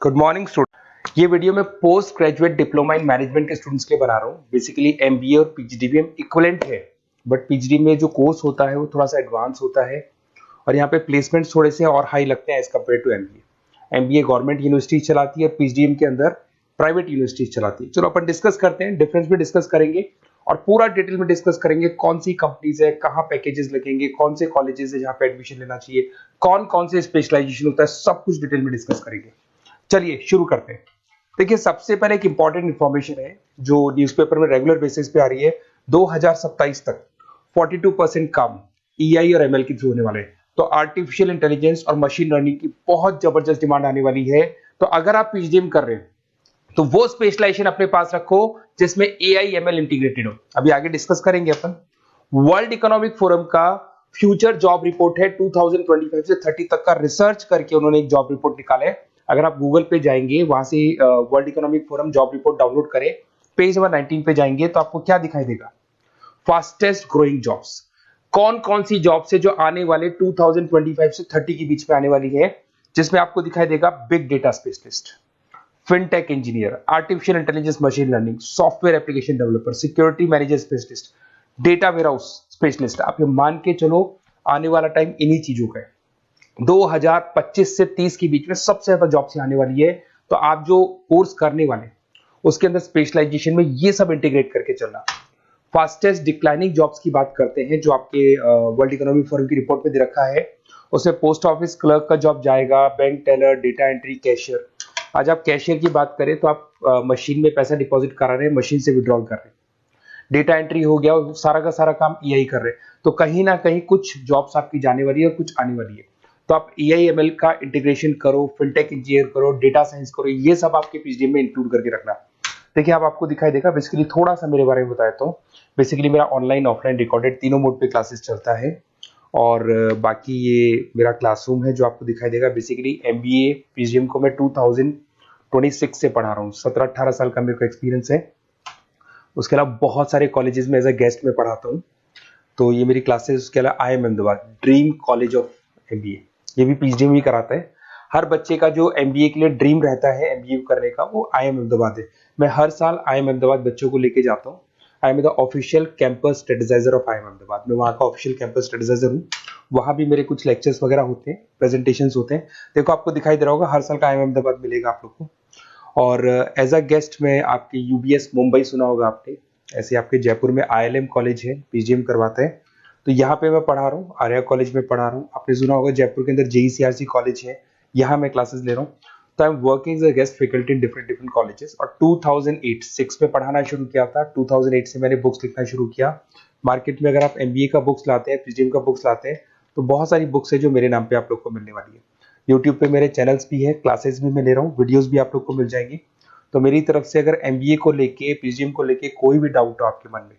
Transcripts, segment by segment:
Good morning student. ये video मैं post graduate diploma in management के स्टूडेंट्स के लिए बना रहा हूँ। बेसिकली एमबीए और पीजीडीबीएम इक्विवेलेंट है, बट पीजीडी में जो कोर्स होता है वो थोड़ा सा एडवांस होता है और यहाँ पे प्लेसमेंट्स थोड़े से और हाई लगते हैं as compare to MBA. MBA government university चलाती है और पीजीडीएम के अंदर प्राइवेट यूनिवर्सिटी चलाती है। चलो अपन डिस्कस करते हैं, डिफरेंस भी डिस्कस करेंगे और पूरा डिटेल में डिस्कस करेंगे कौन सी कंपनीज है, कहाँ पैकेजेस लगेंगे, कौन से कॉलेजेस है जहाँ पे एडमिशन लेना चाहिए, कौन कौन से स्पेशलाइजेशन होता है, सब कुछ डिटेल में डिस्कस करेंगे। चलिए शुरू करते हैं। देखिए सबसे पहले एक इंपॉर्टेंट इंफॉर्मेशन है जो न्यूज़पेपर में रेगुलर बेसिस पे आ रही है। 2027 तक 42% काम ईआई और एमएल के थ्रू होने वाले हैं। तो आर्टिफिशियल इंटेलिजेंस और मशीन लर्निंग की बहुत जबरदस्त डिमांड आने वाली है। तो अगर आप पीजीडीएम कर रहे हैं तो वो स्पेशलाइजेशन अपने पास रखो जिसमें एआई एमएल इंटीग्रेटेड हो। अभी आगे डिस्कस करेंगे अपन। वर्ल्ड इकोनॉमिक फोरम का फ्यूचर जॉब रिपोर्ट है 2025 से 30 तक का रिसर्च करके उन्होंने एक जॉब रिपोर्ट निकाला है। अगर आप गूगल पे जाएंगे वहां से world economic forum job report download करें, पेज नंबर 19 पे जाएंगे तो आपको क्या दिखाई देगा, फास्टेस्ट ग्रोइंग जॉब्स। कौन कौन सी जॉब्स है जो आने वाले 2025 से 30 के बीच में आने वाली है, जिसमें आपको दिखाई देगा big data specialist, fintech engineer, artificial intelligence machine learning, software application developer, security manager specialist, data warehouse specialist. आप ये मान के चलो आने वाला टाइम इन्हीं चीजों का है। 2025 से 30 के बीच में सबसे ज्यादा जॉब्स आने वाली है। तो आप जो कोर्स करने वाले उसके अंदर स्पेशलाइजेशन में ये सब इंटीग्रेट करके चलना। फास्टेस्ट डिक्लाइनिंग जॉब्स की बात करते हैं जो आपके वर्ल्ड इकोनॉमिक फोरम की रिपोर्ट में दे रखा है। उसमें पोस्ट ऑफिस क्लर्क का जॉब जाएगा, bank teller, data entry, cashier. आज आप कैशियर की बात करें तो आप मशीन में पैसा डिपॉजिट करा रहे हैं, मशीन से विड्रॉल कर रहे हैं। डेटा एंट्री हो गया, सारा का सारा काम ईआई कर रहे हैं। तो कहीं ना कहीं कुछ जॉब्स आपकी जाने वाली है और कुछ आने वाली है। तो आप एआई एमएल का इंटीग्रेशन करो, फिनटेक इंजीनियर करो, डेटा साइंस करो, ये सब आपके पीजीडीएम में इंक्लूड करके रखना। देखिए अब आपको दिखाई देगा। बेसिकली थोड़ा सा मेरे बारे में बताया तो बेसिकली मेरा ऑनलाइन ऑफलाइन रिकॉर्डेड तीनों मोड पे क्लासेस चलता है और बाकी ये मेरा क्लासरूम है जो आपको दिखाई देगा। बेसिकली एमबीए पीजीडीएम को मैं 2026 से पढ़ा रहा हूँ। 17-18 साल का मेरे को एक्सपीरियंस है। उसके अलावा बहुत सारे कॉलेजेस में एज अ गेस्ट में पढ़ाता हूँ। तो ये मेरी क्लासेस, उसके अलावा IIM Ahmedabad dream college of MBA, ये भी पीजीडीएम ही कराता है। हर बच्चे का जो एमबीए के लिए ड्रीम रहता है एमबीए करने का, वो IIM अहमदाबाद है। मैं हर साल IIM अहमदाबाद बच्चों को लेके जाता हूँ। I am the official campus strategizer of IIM Ahmedabad. मैं वहाँ का ऑफिशियल कैंपस स्ट्रेटेजाइजर हूँ। वहाँ भी मेरे कुछ लेक्चर्स वगैरह होते हैं, प्रेजेंटेशंस होते हैं। देखो आपको दिखाई दे रहा होगा, हर साल का IIM अहमदाबाद मिलेगा आप लोग को। और एज अ गेस्ट में आपके यूबीएस मुंबई सुना होगा आपने, ऐसे आपके जयपुर में ILM कॉलेज है, पीजीडीएम करवाते हैं। तो यहाँ पे मैं पढ़ा रहा हूँ, आर्या कॉलेज में पढ़ा रहा हूँ। आपने सुना होगा जयपुर के अंदर JECRC कॉलेज है, यहाँ मैं क्लासेस ले रहा हूँ। तो I am working as a guest faculty in different different colleges. और 2006 में पढ़ाना शुरू किया था। 2008 से मैंने बुक्स लिखना शुरू किया। मार्केट में अगर आप एमबीए का बुक्स लाते हैं, पीजीडीएम का बुक्स लाते हैं, तो बहुत सारी बुक्स है जो मेरे नाम पे आप लोग को मिलने वाली है। यूट्यूब पे मेरे चैनल्स भी है, क्लासेस भी मैं ले रहा हूँ, वीडियोज भी आप लोग को मिल जाएंगी। तो मेरी तरफ से अगर एमबीए को लेके, पीजीडीएम को लेके कोई भी डाउट हो आपके मन में,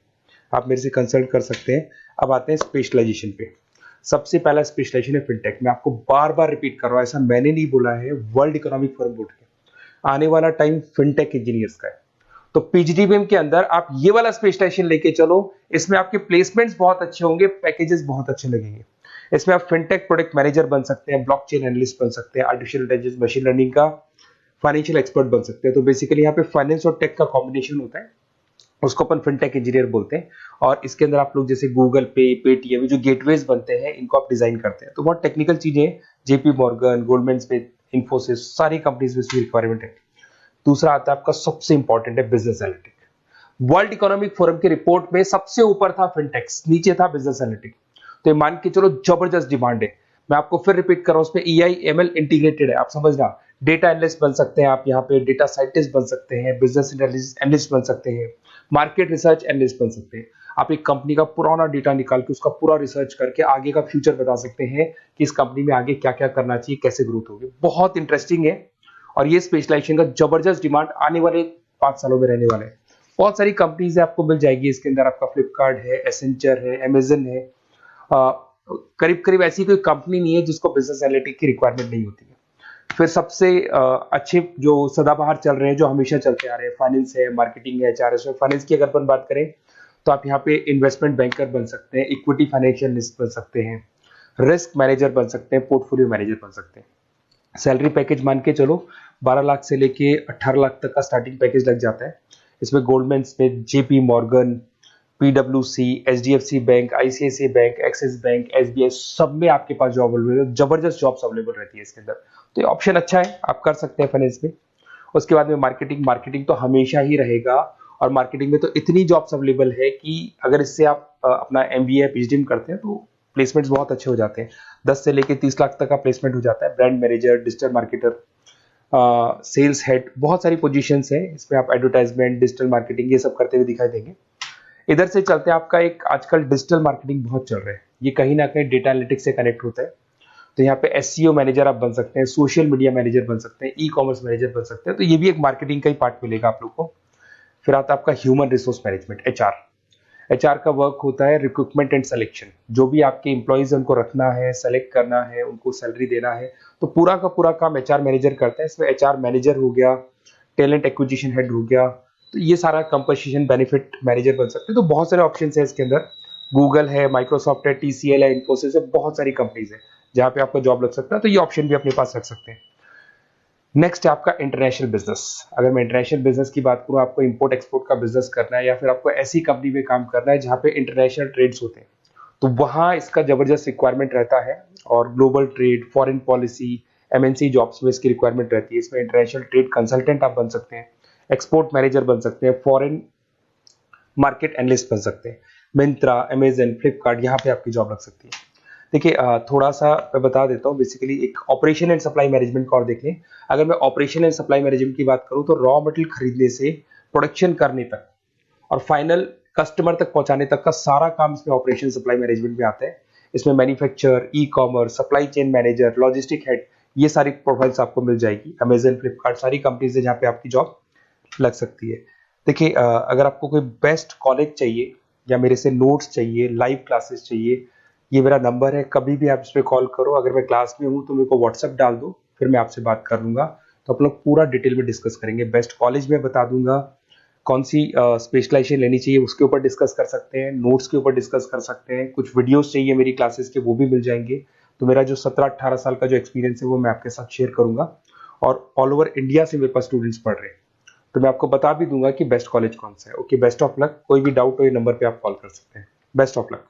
आप मेरे से कंसल्ट कर सकते हैं। अब आते हैं स्पेशलाइजेशन पे। सबसे पहला स्पेशलाइजेशन है फिनटेक। मैं आपको बार बार रिपीट कर रहा हूँ, ऐसा मैंने नहीं बोला है, वर्ल्ड इकोनॉमिक फोरम बोर्ड के आने वाला टाइम फिनटेक इंजीनियर्स का है। तो पीजीडीबीएम के अंदर आप ये वाला स्पेशलाइजेशन लेके चलो। इसमें आपके प्लेसमेंट्स बहुत अच्छे होंगे, पैकेजेस बहुत अच्छे लगेंगे। इसमें आप फिनटेक प्रोडक्ट मैनेजर बन सकते हैं, ब्लॉकचेन एनालिस्ट बन सकते हैं, आर्टिफिशियल इंटेलिजेंस मशीन लर्निंग का फाइनेंशियल एक्सपर्ट बन सकते हैं। तो बेसिकली यहाँ पे फाइनेंस और टेक का कॉम्बिनेशन होता है, उसको अपन फिनटेक इंजीनियर बोलते हैं। और इसके अंदर आप लोग जैसे गूगल पे, पेटीएम, जो गेटवेज बनते हैं, इनको आप डिजाइन करते हैं। तो बहुत टेक्निकल चीजें हैं। JP Morgan, Goldman Smith, Infosys, सारी कंपनीज में इसकी रिक्वायरमेंट है। दूसरा आता है आपका सबसे इंपॉर्टेंट है business analytic. World economic forum की रिपोर्ट में सबसे ऊपर था फिनटेक्स, नीचे था बिजनेस एनालिटिक। तो ये मान के चलो जबरदस्त डिमांड है। मैं आपको फिर रिपीट कर रहा हूं, उसमें EI ML इंटीग्रेटेड है, आप समझना। डेटा एनालिस्ट बन सकते हैं आप, यहाँ पे डेटा साइंटिस्ट बन सकते हैं, बिजनेस एनालिस्ट बन सकते हैं, मार्केट रिसर्च एनालिस्ट बन सकते हैं। आप एक कंपनी का पुराना डेटा निकाल के उसका पूरा रिसर्च करके आगे का फ्यूचर बता सकते हैं कि इस कंपनी में आगे क्या क्या करना चाहिए, कैसे ग्रोथ होगी। बहुत इंटरेस्टिंग है और ये स्पेशलाइजेशन का जबरदस्त डिमांड आने वाले 5 सालों में रहने वाले हैं। बहुत सारी कंपनीज आपको मिल जाएगी इसके अंदर। आपका फ्लिपकार्ट है, एसेंचर है, अमेजन है। करीब करीब ऐसी कोई कंपनी नहीं है जिसको बिजनेस एनालिटिक की रिक्वायरमेंट नहीं होती है। फिर सबसे अच्छे जो सदाबहार चल रहे हैं, जो हमेशा चलते आ रहे हैं, फाइनेंस है, मार्केटिंग है, HRS है। फाइनेंस की अगर अपन बात करें तो आप यहाँ पे इन्वेस्टमेंट बैंकर बन सकते हैं, इक्विटी फाइनेंशियल एनालिस्ट बन सकते हैं, रिस्क मैनेजर बन सकते हैं, पोर्टफोलियो मैनेजर बन सकते हैं। सैलरी पैकेज मान के चलो 12 लाख से लेके 18 लाख तक का स्टार्टिंग पैकेज लग जाता है। इसमें गोल्डमैन स्मिथ, जेपी मॉर्गन, पीडब्ल्यूसी, HDFC bank, ICICI bank, Axis bank, SBI, सब में आपके पास जॉब अवेलेबल है। जबरदस्त जॉब्स अवेलेबल रहती है इसके अंदर, तो ये ऑप्शन अच्छा है, आप कर सकते हैं फाइनेंस में। उसके बाद में मार्केटिंग, मार्केटिंग तो हमेशा ही रहेगा, और मार्केटिंग में तो इतनी जॉब्स अवेलेबल है कि अगर इससे आप अपना एमबीए पीएचडी करते हैं तो प्लेसमेंट्स बहुत अच्छे हो जाते हैं। 10 से लेके 30 लाख तक का प्लेसमेंट हो जाता है। Brand manager, digital marketer, sales head, बहुत सारी पोजीशंस है इसमें। आप एडवर्टाइजमेंट, डिजिटल मार्केटिंग ये सब करते हुए दिखाई देंगे। इधर से चलते हैं, आपका एक आजकल डिजिटल मार्केटिंग बहुत चल रहा है, ये कहीं ना कहीं डेटा एनालिटिक्स से कनेक्ट होता है। तो यहाँ पे एसईओ मैनेजर आप बन सकते हैं, सोशल मीडिया मैनेजर बन सकते हैं, ई कॉमर्स मैनेजर बन सकते हैं, तो ये भी एक मार्केटिंग का ही पार्ट मिलेगा आप लोग को। फिर आता है आपका human resource management, HR. HR का वर्क होता है रिक्रूटमेंट एंड सिलेक्शन। जो भी आपके एम्प्लॉइज उनको रखना है, सेलेक्ट करना है, उनको सैलरी देना है, तो पूरा का पूरा काम एचआर मैनेजर करता है। इसमें एचआर मैनेजर हो गया, टैलेंट एक्विजिशन हेड हो गया, तो ये सारा कंपोजिशन बेनिफिट मैनेजर बन सकते हैं। तो बहुत सारे ऑप्शन है इसके अंदर। गूगल है, माइक्रोसॉफ्ट है, टीसीएल है, इन्फोसिस है, बहुत सारी कंपनीज है जहां पे आपका जॉब लग सकता है, तो ये ऑप्शन भी अपने पास रख सकते हैं। नेक्स्ट है आपका इंटरनेशनल बिजनेस। अगर मैं इंटरनेशनल बिजनेस की बात करूं, आपको इंपोर्ट एक्सपोर्ट का बिजनेस करना है, या फिर आपको ऐसी कंपनी में काम करना है जहां पे इंटरनेशनल ट्रेड्स होते हैं, तो वहां इसका जबरदस्त रिक्वायरमेंट रहता है। और global trade, foreign policy, MNC jobs में इसकी रिक्वायरमेंट रहती है। इसमें इंटरनेशनल ट्रेड कंसल्टेंट आप बन सकते हैं, एक्सपोर्ट मैनेजर बन सकते हैं, फॉरेन मार्केट एनालिस्ट बन सकते हैं। मिंत्रा, अमेजन, फ्लिपकार्ट, यहाँ पे आपकी जॉब लग सकती है। देखिए, थोड़ा सा मैं बता देता हूँ। बेसिकली एक ऑपरेशन एंड सप्लाई मैनेजमेंट का और देख लें। अगर मैं ऑपरेशन एंड सप्लाई मैनेजमेंट की बात करूँ, तो रॉ मटेरियल खरीदने से प्रोडक्शन करने तक और फाइनल कस्टमर तक पहुंचाने तक का सारा काम इसमें ऑपरेशन सप्लाई मैनेजमेंट में आता है। इसमें manufacture, e commerce, supply chain manager, logistic head, ये सारी प्रोफाइल्स आपको मिल जाएगी। अमेजन, फ्लिपकार्ट, सारी कंपनीज है जहाँ पे आपकी जॉब लग सकती है। देखिए, अगर आपको कोई बेस्ट कॉलेज चाहिए, या मेरे से नोट्स चाहिए, लाइव क्लासेस चाहिए, ये मेरा नंबर है, कभी भी आप इस पर कॉल करो। अगर मैं क्लास में हूँ तो मेरे को व्हाट्सएप डाल दो, फिर मैं आपसे बात कर लूंगा। तो आप लोग पूरा डिटेल में डिस्कस करेंगे। बेस्ट कॉलेज में बता दूंगा, कौन सी स्पेशलाइजेशन लेनी चाहिए उसके ऊपर डिस्कस कर सकते हैं, नोट्स के ऊपर डिस्कस कर सकते हैं, कुछ वीडियोस चाहिए मेरी क्लासेस के, वो भी मिल जाएंगे। तो मेरा जो 17-18 साल का जो एक्सपीरियंस है वो मैं आपके साथ शेयर करूंगा। और ऑल ओवर इंडिया से मेरे पास स्टूडेंट्स पढ़ रहे हैं, तो मैं आपको बता भी दूंगा कि बेस्ट कॉलेज कौन सा है। Okay, best of luck. कोई भी डाउट हो ये नंबर पे आप कॉल कर सकते हैं। Best of luck.